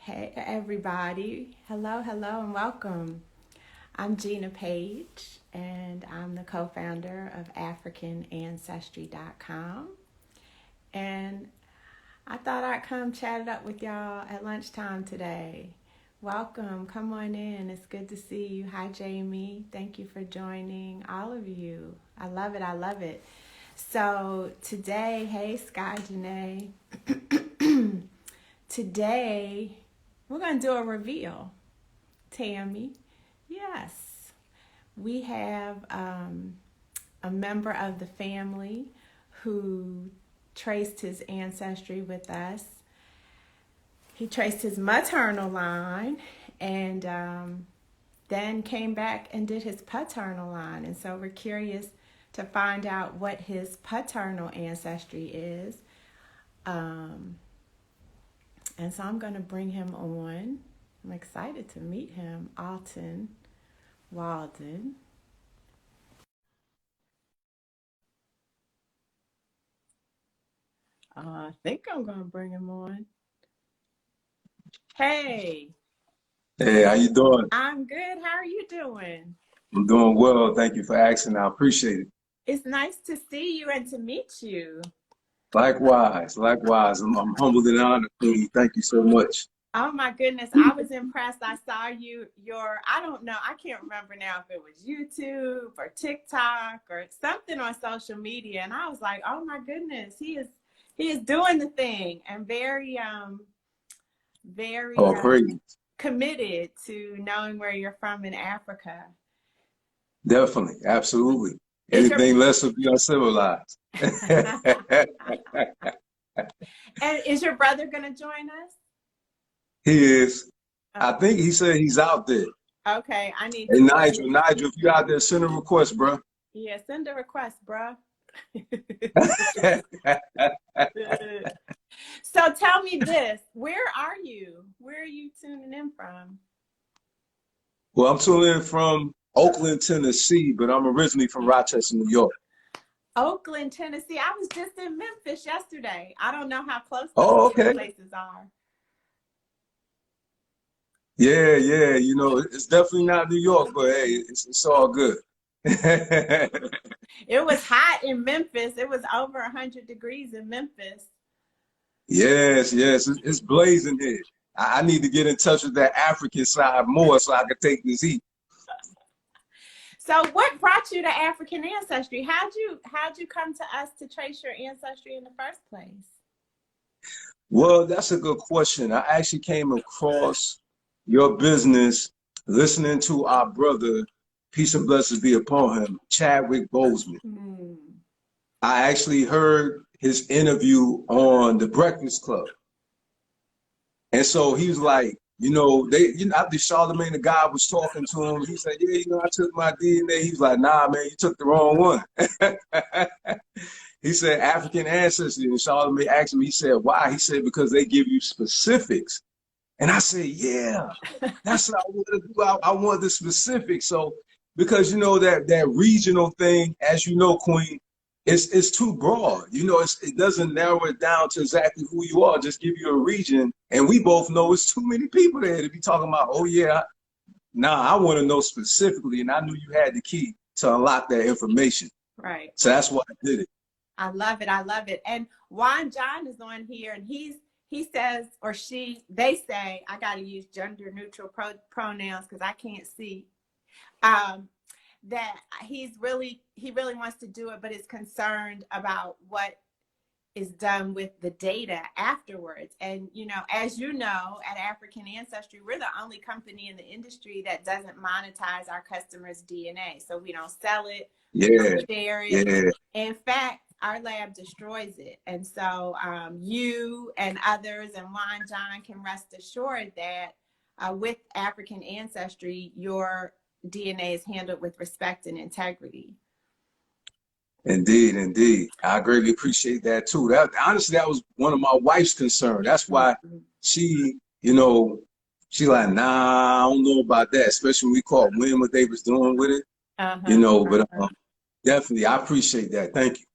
Hey everybody. Hello, and welcome. I'm Gina Paige, and I'm the co-founder of AfricanAncestry.com. And I thought I'd come chat it up with y'all at lunchtime today. Welcome. Come on in. It's good to see you. Hi, Jamie. Thank you for joining, all of you. I love it. I love it. So today, hey, Sky Janae. Today, we're going to do a reveal. Tammy, yes, we have a member of the family who traced his ancestry with us. He traced his maternal line and then came back and did his paternal line. And so we're curious to find out what his paternal ancestry is. And so I'm going to bring him on. I'm excited to meet him, Alton Walden. I think I'm going to bring him on. Hey. Hey, how you doing? I'm good. How are you doing? I'm doing well. Thank you for asking. I appreciate it. It's nice to see you and to meet you. Likewise, likewise. I'm humbled and honored, Queen. Thank you so much. Oh my goodness, I was impressed. I saw I don't know, I can't remember now if it was YouTube or TikTok or something on social media. And I was like, oh my goodness, he is doing the thing and very Oh, praise. committed to knowing where you're from in Africa. Definitely. Absolutely. Is your Anything less would be uncivilized. and is your brother going to join us? He is. Oh, I think he said he's out there. okay, I need Hey, to Nigel, if you out there, send a request, bro. yeah, send a request, bro. So tell me this, where are you? Where are you tuning in from? Well, I'm tuning in from Oakland, Tennessee, but I'm originally from Rochester, New York. Oakland, Tennessee. I was just in Memphis yesterday. I don't know how close those Oh, two okay. places are. Yeah, yeah, it's definitely not New York, but hey, it's all good. It was hot in Memphis. It was over 100 degrees in Memphis. Yes, yes, it's blazing here. I need to get in touch with that African side more so I can take this heat. So what brought you to African ancestry? How'd you come to us to trace your ancestry in the first place? Well, that's a good question. I actually came across your business listening to our brother, peace and blessings be upon him, Chadwick Boseman. Hmm. I actually heard his interview on The Breakfast Club. And so he was like, after Charlemagne the God was talking to him, he said, yeah, I took my DNA. He was like, nah, man, you took the wrong one. He said, African ancestry. And Charlemagne asked him, he said, why? He said, because they give you specifics. And I said, yeah, that's what I want to do. I want the specifics. So, because, that regional thing, as you know, Queen, it's too broad. It doesn't narrow it down to exactly who you are. Just give you a region. And we both know it's too many people there to be talking about, oh, yeah, nah, I want to know specifically. And I knew you had the key to unlock that information. Right. So that's why I did it. I love it. I love it. And Juan John is on here and he says, or they say, I got to use gender neutral pronouns because I can't see, that he really wants to do it, but is concerned about what is done with the data afterwards. And, as you know, at African Ancestry, we're the only company in the industry that doesn't monetize our customers' DNA. So we don't sell it, we don't share it. Yeah. In fact, our lab destroys it. And so you and others and Juan John can rest assured that with African Ancestry, your DNA is handled with respect and integrity. Indeed, indeed. I greatly appreciate that too. Honestly, that was one of my wife's concerns. That's why she, she like, nah, I don't know about that, especially when we caught wind what they was doing with it, but definitely, I appreciate that. Thank you.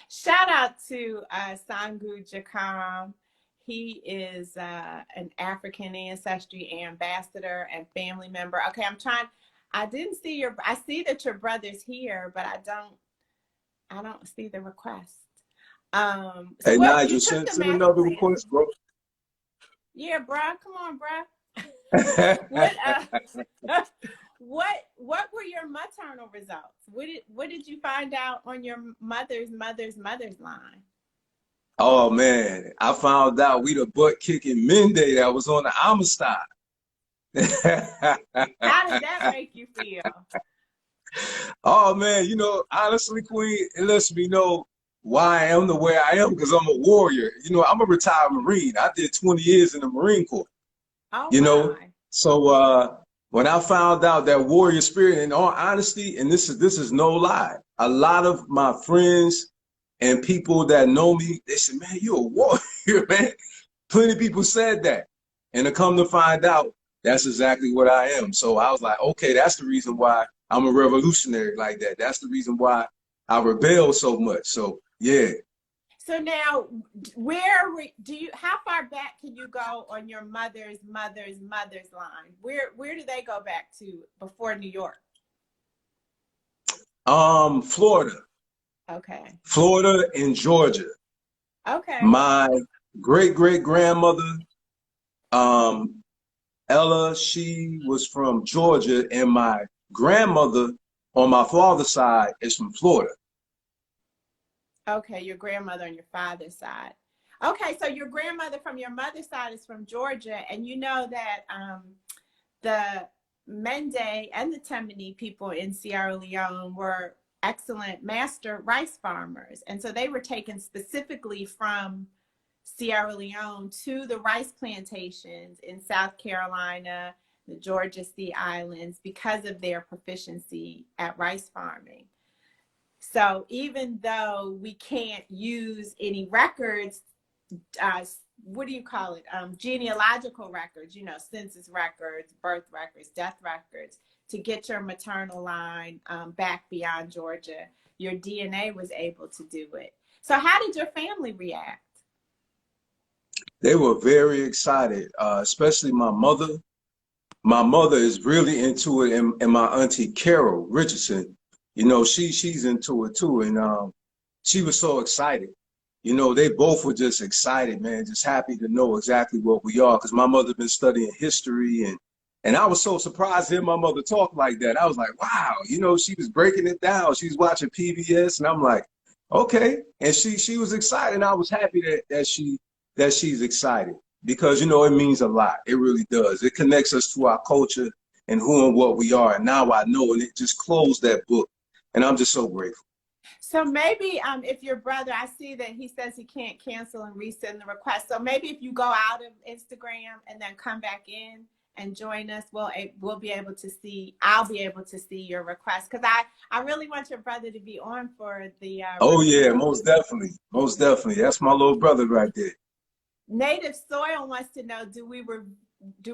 Shout out to Sangu Jakam. He is an African Ancestry ambassador and family member. Okay, I didn't see I see that your brother's here, but I don't see the request. So Hey, what, you Nigel, took send, the send master another class? request, bro. Yeah, bruh, come on, bruh. What, what were your maternal results? What did you find out on your mother's line? Oh man, I found out we the butt kicking Mende that was on the Amistad. How did that make you feel? Oh man, honestly, Queen, it lets me know why I am the way I am because I'm a warrior. I'm a retired Marine. I did 20 years in the Marine Corps, Oh you know. my. So when I found out that warrior spirit, in all honesty, and this is no lie, a lot of my friends and people that know me, they said, "Man, you're a warrior, man." Plenty of people said that. And to come to find out, that's exactly what I am. So I was like, okay, that's the reason why I'm a revolutionary like that. That's the reason why I rebel so much. So yeah. So now, how far back can you go on your mother's line? Where do they go back to before New York? Florida. Okay. Florida and Georgia. Okay. My great grandmother, um, Ella, she was from Georgia, and my grandmother on my father's side is from Florida. Okay, your grandmother on your father's side. Okay, so your grandmother from your mother's side is from Georgia, and you know that the Mende and the Tammany people in Sierra Leone were excellent master rice farmers. And so they were taken specifically from Sierra Leone to the rice plantations in South Carolina, the Georgia Sea Islands, because of their proficiency at rice farming. So even though we can't use any records, what do you call it? Genealogical records, census records, birth records, death records, to get your maternal line back beyond Georgia, your DNA was able to do it. So how did your family react? They were very excited, especially my mother. My mother is really into it, and my auntie Carol Richardson, she's into it too, and she was so excited. They both were just excited, man, just happy to know exactly what we are. Because my mother been studying history, and I was so surprised to hear my mother talk like that. I was like, wow, she was breaking it down. She was watching PBS, and I'm like, okay. And she was excited. And I was happy that she's excited because it means a lot. It really does. It connects us to our culture and who and what we are. And now I know, and it just closed that book. And I'm just so grateful. So maybe if your brother, I see that he says he can't cancel and resend the request. So maybe if you go out of Instagram and then come back in and join us, we'll be able to see, I'll be able to see your request. Because I really want your brother to be on for the Oh yeah, reveal. most definitely. Most definitely. That's my little brother right there. Native Soil wants to know, do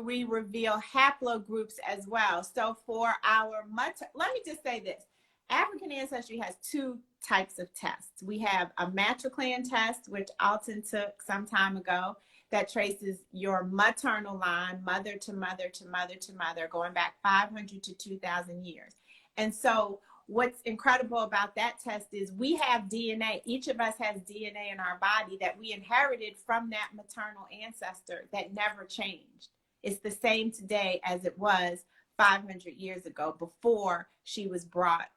we reveal haplogroups as well? So for let me just say this. African Ancestry has two types of tests. We have a matriclan test, which Alton took some time ago, that traces your maternal line, mother to mother to mother to mother, going back 500 to 2,000 years. And so what's incredible about that test is we have DNA. Each of us has DNA in our body that we inherited from that maternal ancestor that never changed. It's the same today as it was 500 years ago before she was brought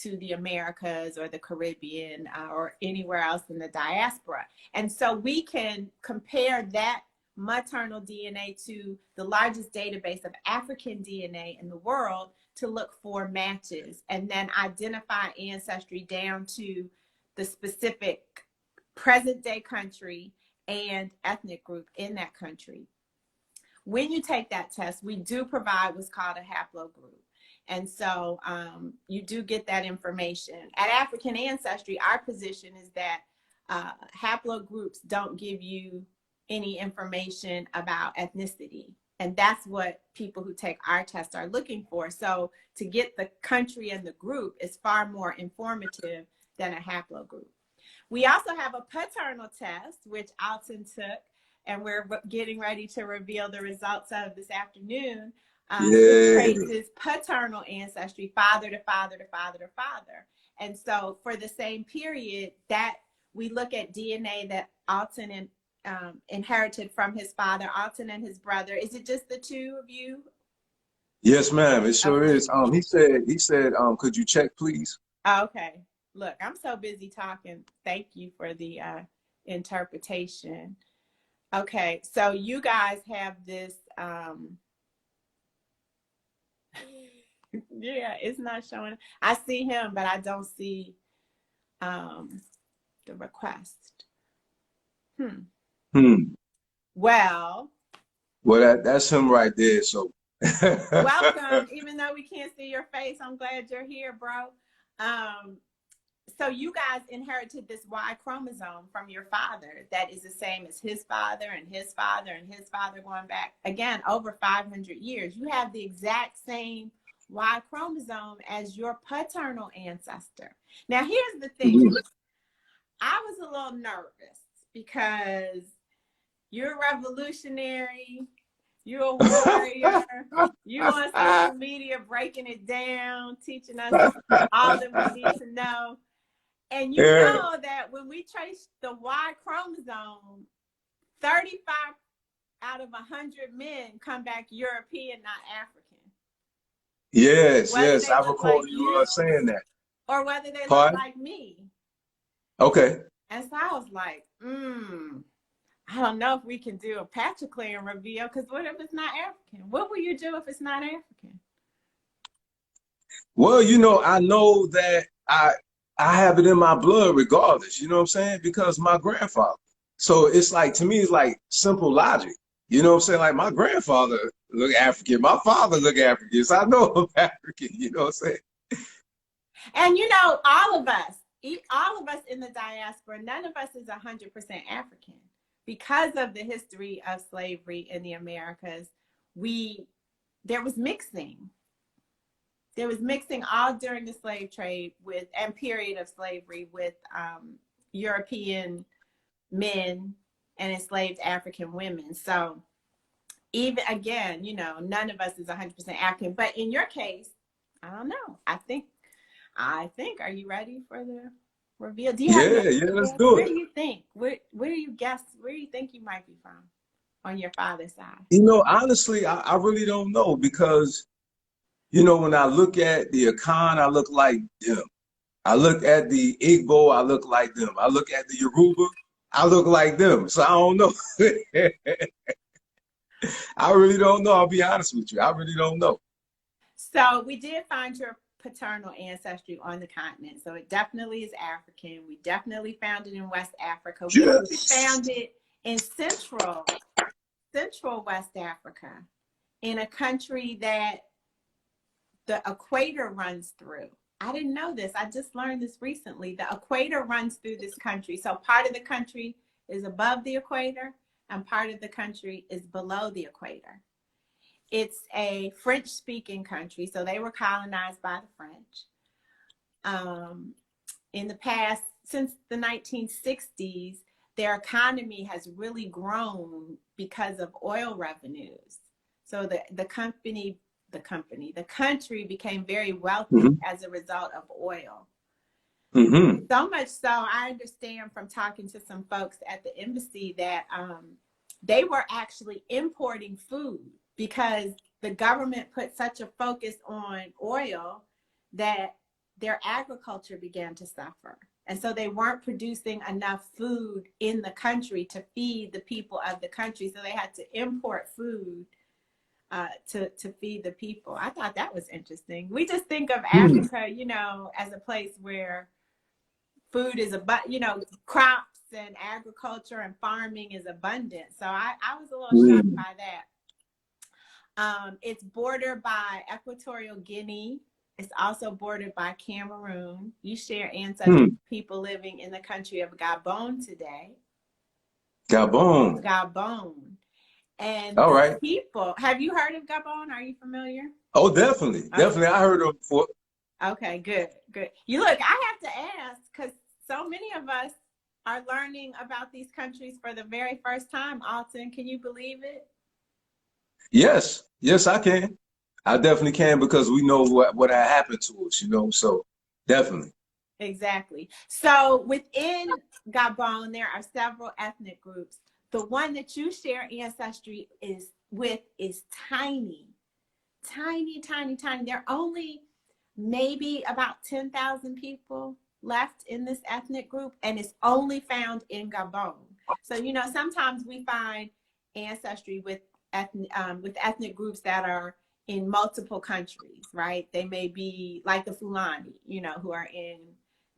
to the Americas or the Caribbean or anywhere else in the diaspora. And so we can compare that maternal DNA to the largest database of African DNA in the world to look for matches and then identify ancestry down to the specific present day country and ethnic group in that country. When you take that test, we do provide what's called a haplogroup. And so you do get that information. At African Ancestry, our position is that haplogroups don't give you any information about ethnicity. And that's what people who take our test are looking for. So to get the country and the group is far more informative than a haplogroup. We also have a paternal test, which Alton took, and we're getting ready to reveal the results of this afternoon. It Yeah. traces paternal ancestry, father to father to father to father. And so for the same period that we look at DNA that Alton inherited from his father, Alton and his brother. Is it just the two of you? Yes, ma'am. It sure Okay. is. He said, could you check, please? Okay. Look, I'm so busy talking. Thank you for the interpretation. Okay, so you guys have this. Yeah, it's not showing. I see him, but I don't see the request. Well, That's him right there. So welcome. Even though we can't see your face, I'm glad you're here, bro. So you guys inherited this Y chromosome from your father that is the same as his father and his father and his father, going back again over 500 years. You have the exact same Y chromosome as your paternal ancestor. Now, here's the thing. I was a little nervous because you're a revolutionary, you're a warrior, you on social media breaking it down, teaching us all that we need to know. And you know that when we trace the Y chromosome, 35 out of 100 men come back European, not African. Yes, Whether yes, they I look recall like you you saying that. or whether they look Pardon? like me. Okay. And so I was like, I don't know if we can do a Patriclean reveal, because what if it's not African? What will you do if it's not African? Well, I know that I have it in my blood regardless, you know what I'm saying? Because my grandfather. So it's like, to me, it's like simple logic. You know what I'm saying? Like, my grandfather look African, my father look African, so I know I'm African, you know what I'm saying? And all of us in the diaspora, none of us is 100% African. Because of the history of slavery in the Americas, there was mixing. There was mixing all during the slave trade and period of slavery with European men and enslaved African women. So even again, none of us is 100% African. But in your case, I don't know. I think. Are you ready for the reveal? Do you have Let's do where it. do you think? Where do you guess? Where do you think you might be from on your father's side? Honestly, I really don't know because, when I look at the Akan, I look like them. I look at the Igbo, I look like them. I look at the Yoruba, I look like them. So I don't know. I really don't know. I'll be honest with you. I really don't know. So we did find your paternal ancestry on the continent. So it definitely is African. We definitely found it in West Africa. We actually found it in central West Africa, in a country that the equator runs through. I didn't know this. I just learned this recently. The equator runs through this country. So part of the country is above the equator and part of the country is below the equator. It's a French-speaking country, so they were colonized by the French. In the past, since the 1960s, their economy has really grown because of oil revenues. So the country became very wealthy as a result of oil. So much so, I understand from talking to some folks at the embassy that they were actually importing food because the government put such a focus on oil that their agriculture began to suffer. And so they weren't producing enough food in the country to feed the people of the country. So they had to import food to feed the people. I thought that was interesting. We just think of Africa, as a place where food is crops and agriculture and farming is abundant. So I was a little shocked by that. It's bordered by Equatorial Guinea. It's also bordered by Cameroon. You share ancestry with people living in the country of Gabon today. Gabon. And all right. People, have you heard of Gabon? Are you familiar? Oh, definitely. Okay. Definitely. I heard of it before. Okay, good. You look, I have to ask because so many of us are learning about these countries for the very first time, Alton. Can you believe it? Yes, yes, I can. I definitely can because we know what had happened to us, you know. So definitely. Exactly. So within Gabon, there are several ethnic groups. The one that you share ancestry is tiny, tiny, tiny, tiny. There are only maybe about 10,000 people left in this ethnic group, and it's only found in Gabon. So, you know, sometimes we find ancestry with ethnic groups that are in multiple countries, right? They may be like the Fulani, you know, who are in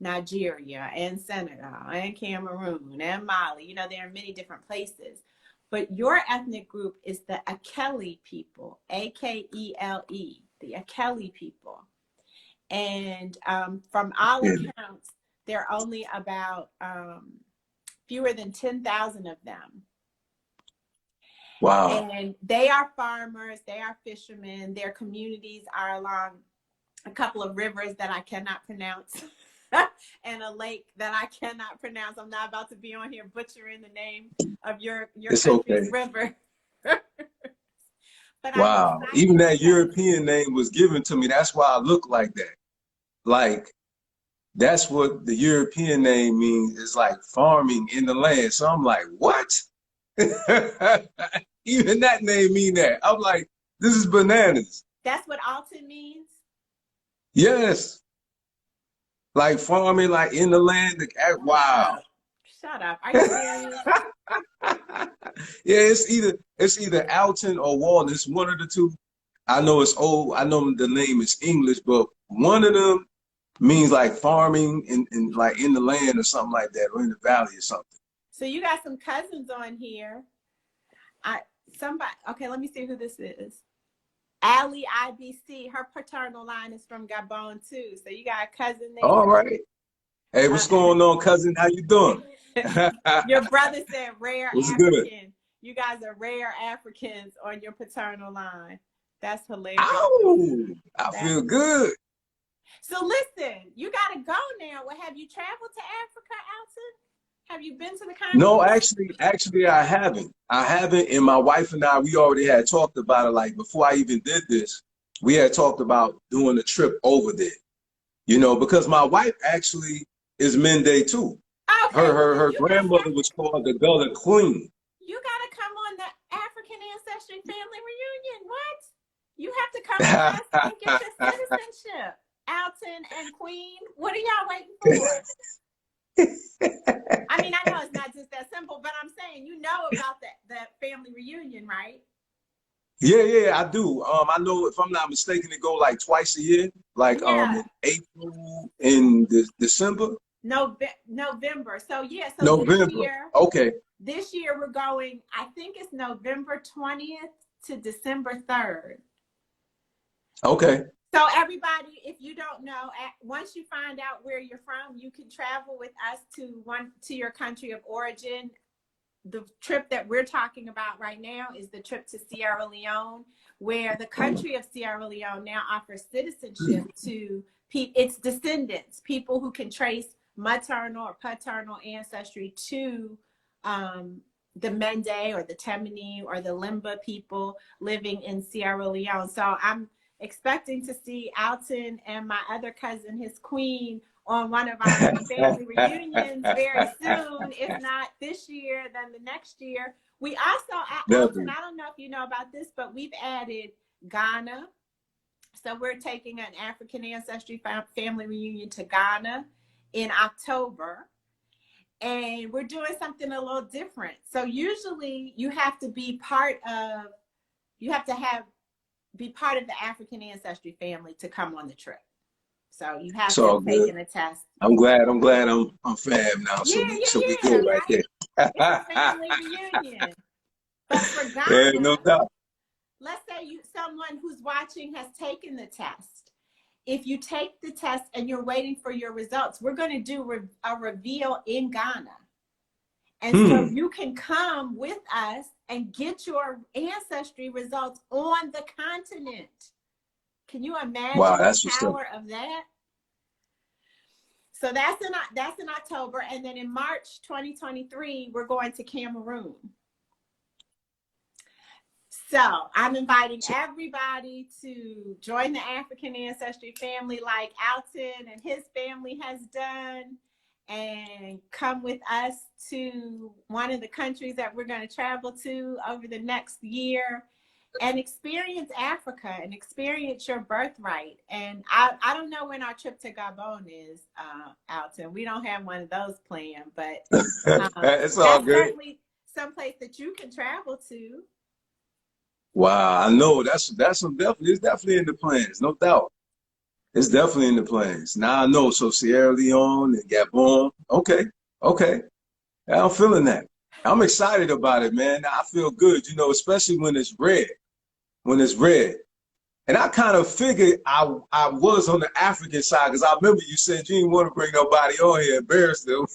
Nigeria and Senegal and Cameroon and Mali. You know, there are many different places. But your ethnic group is the Akele people, Akele, the Akele people. And from all Yeah. accounts, there are only about fewer than 10,000 of them. Wow. And they are farmers, they are fishermen, their communities are along a couple of rivers that I cannot pronounce and a lake that I cannot pronounce. I'm not about to be on here butchering the name of your It's country's okay. river. But I'm Wow. Even excited that because European name was given to me. That's why I look like that. Like, that's what the European name means. It's like farming in the land. So I'm like, what? Even that name mean that. I'm like, this is bananas. that's what Alton means. Yes. Like farming, like in the land. Shut Wow. up. Shut up. Are you serious? Yeah, it's either Alton or Walden. It's one of the two. I know it's old. I know the name is English, but one of them means like farming in like in the land or something like that, or in the valley or something. So you got some cousins on here. I somebody okay, let me see who this is. Ali IBC, her paternal line is from Gabon too. So you got a cousin All there. right. Hey, what's going on, cousin? How you doing? Your brother said rare What's good? African. You guys are rare Africans on your paternal line. That's hilarious. Ow! I That feel good. so listen, you gotta go now. Well, have you traveled to Africa, Alton? Have you been to the No, continent? actually, I haven't. I haven't. And my wife and I, we already had talked about it. Like before I even did this, we had talked about doing a trip over there. You know, because my wife actually is Mende too. Okay, well then Her you guys grandmother have was to called the Gullah Queen. you gotta come on the African Ancestry Family Reunion. What? You have to come with us and get your citizenship. Alton and Queen, what are y'all waiting for? I mean, I know it's not just that simple, but I'm saying you know about the family reunion, right? Yeah, I do. I know if I'm not mistaken, it go like twice a year, like Yeah, in April and December, November. So yeah, so November. Okay, this year we're going. I think it's November 20th to December 3rd. okay. So everybody, if you don't know, once you find out where you're from, you can travel with us to your country of origin. The trip that we're talking about right now is the trip to Sierra Leone, where the country of Sierra Leone now offers citizenship to its descendants, people who can trace maternal or paternal ancestry to the Mende or the Temini or the Limba people living in Sierra Leone. So I'm expecting to see Alton and my other cousin, his queen, on one of our family reunions very soon. If not this year, then the next year. We also, Alton, Definitely. I don't know if you know about this, but we've added Ghana. So we're taking an African Ancestry family reunion to Ghana in October. And we're doing something a little different. So usually you have to be you have to be part of the African Ancestry family to come on the trip. So you have It's to have all good. taken a test. I'm fam now, Yeah, so we yeah, good right right? It's a there. family reunion. But for Yeah, no Ghana, doubt. let's say someone who's watching has taken the test. If you take the test and you're waiting for your results, we're going to do a reveal in Ghana. And so Hmm. you can come with us and get your ancestry results on the continent. Can you Wow, imagine the that's what's up. power of that? So that's in October, and then in March 2023, we're going to Cameroon. So I'm inviting everybody to join the African Ancestry family like Alton and his family has done, and come with us to one of the countries that we're going to travel to over the next year and experience Africa and experience your birthright. And I don't know when our trip to Gabon is, Alton. We don't have one of those planned, but It's all that's good. certainly someplace that you can travel to. Wow, I know that's definitely, it's definitely in the plans, no doubt. It's definitely in the plans. Now I know. So Sierra Leone and Gabon. Okay, okay. Yeah, I'm feeling that. I'm excited about it, man. I feel good, especially when it's red. When it's red. And I kind of figured I was on the African side because I remember you said you didn't want to bring nobody on here, embarrass them.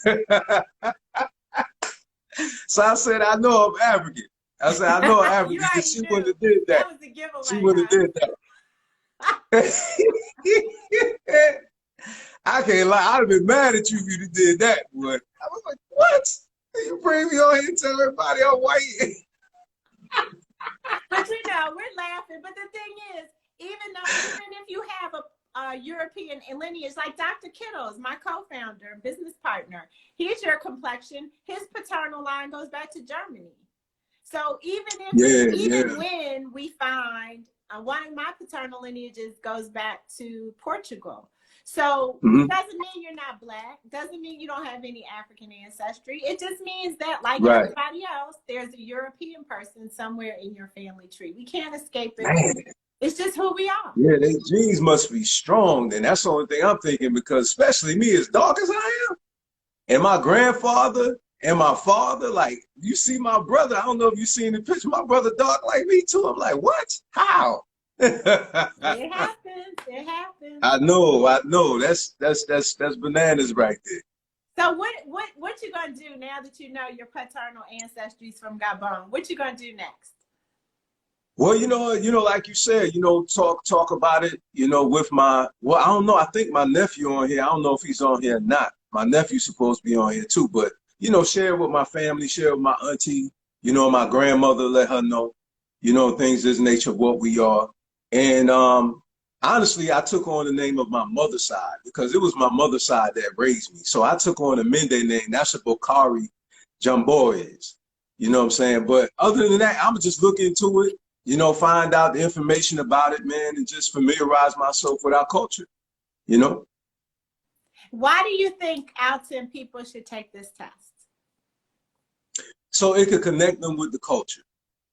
So I said, I know I'm African. I said, I know I'm African You because already she knew. wouldn't have did that. That was a giveaway, She wouldn't have did that. I can't lie. I'd have been mad at you if you did that, boy. I was like, what? You bring me on here and tell everybody I'm white? But we're laughing. But the thing is, even if you have a European lineage, like Dr. Kittles, my co-founder, business partner, he's your complexion. His paternal line goes back to Germany. So even when we find one of my paternal lineages goes back to Portugal. So it doesn't mean you're not Black, doesn't mean you don't have any African ancestry. It just means that, like everybody else, there's a European person somewhere in your family tree. We can't escape it. Man. It's just who we are. Yeah, their genes must be strong. Then that's the only thing I'm thinking, because especially me, as dark as I am, and my grandfather and my father, like, you see my brother, I don't know if you've seen the picture, my brother dark like me too. I'm like, what? How? It happens. It happens. I know. That's bananas right there. So what you gonna do now that you know your paternal ancestry is from Gabon? What you gonna do next? Well, like you said, talk about it, with I don't know. I think my nephew on here. I don't know if he's on here or not. My nephew's supposed to be on here too, but share with my family, share with my auntie, my grandmother, let her know, things of this nature, what we are. And honestly, I took on the name of my mother's side because it was my mother's side that raised me. So I took on a Mende name. That's a Bokari Jamboyes. You know what I'm saying? But other than that, I'm just looking into it, find out the information about it, man, and just familiarize myself with our culture, Why do you think Alton people should take this test? So it could connect them with the culture.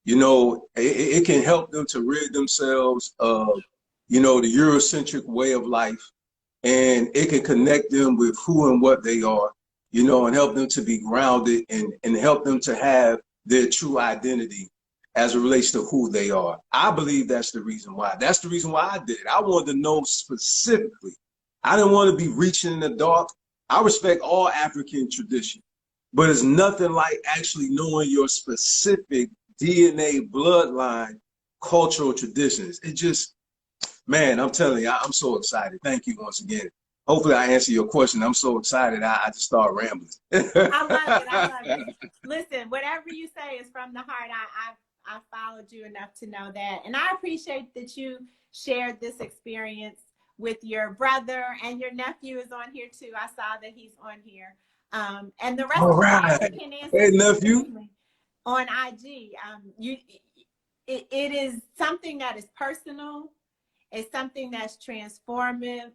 It can help them to rid themselves of, the Eurocentric way of life. And it can connect them with who and what they are, and help them to be grounded and help them to have their true identity as it relates to who they are. I believe that's the reason why. That's the reason why I did it. I wanted to know specifically. I didn't want to be reaching in the dark. I respect all African tradition, but it's nothing like actually knowing your specific DNA, bloodline, cultural traditions. It just, man, I'm telling you, I'm so excited. Thank you once again. Hopefully I answer your question. I'm so excited. I just start rambling. I love it. I love it. Listen, whatever you say is from the heart. I followed you enough to know that. And I appreciate that you shared this experience with your brother, and your nephew is on here too. I saw that he's on here. And the rest All of the right. African Hey, nephew. on IG. It is something that is personal. It's something that's transformative.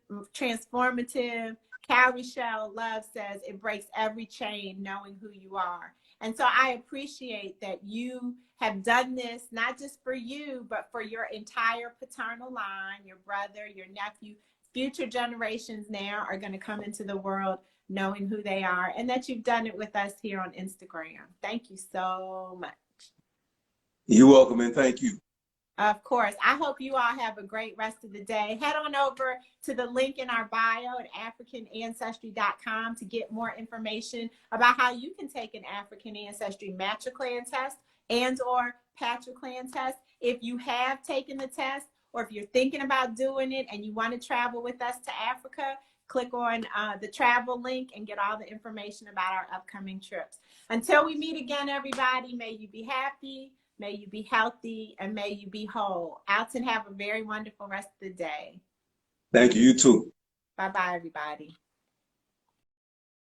Cal Rochelle Love says it breaks every chain knowing who you are. And so I appreciate that you have done this, not just for you, but for your entire paternal line, your brother, your nephew. Future generations now are going to come into the world knowing who they are, and that you've done it with us here on Instagram. Thank you so much. You're welcome, and thank you. Of course. I hope you all have a great rest of the day. Head on over to the link in our bio at AfricanAncestry.com to get more information about how you can take an African Ancestry matriclan test and or patriclan test. If you have taken the test, or if you're thinking about doing it and you want to travel with us to Africa, click on the travel link and get all the information about our upcoming trips. Until we meet again, everybody, may you be happy, may you be healthy, and may you be whole. Alton, have a very wonderful rest of the day. Thank you. You too. Bye-bye, everybody.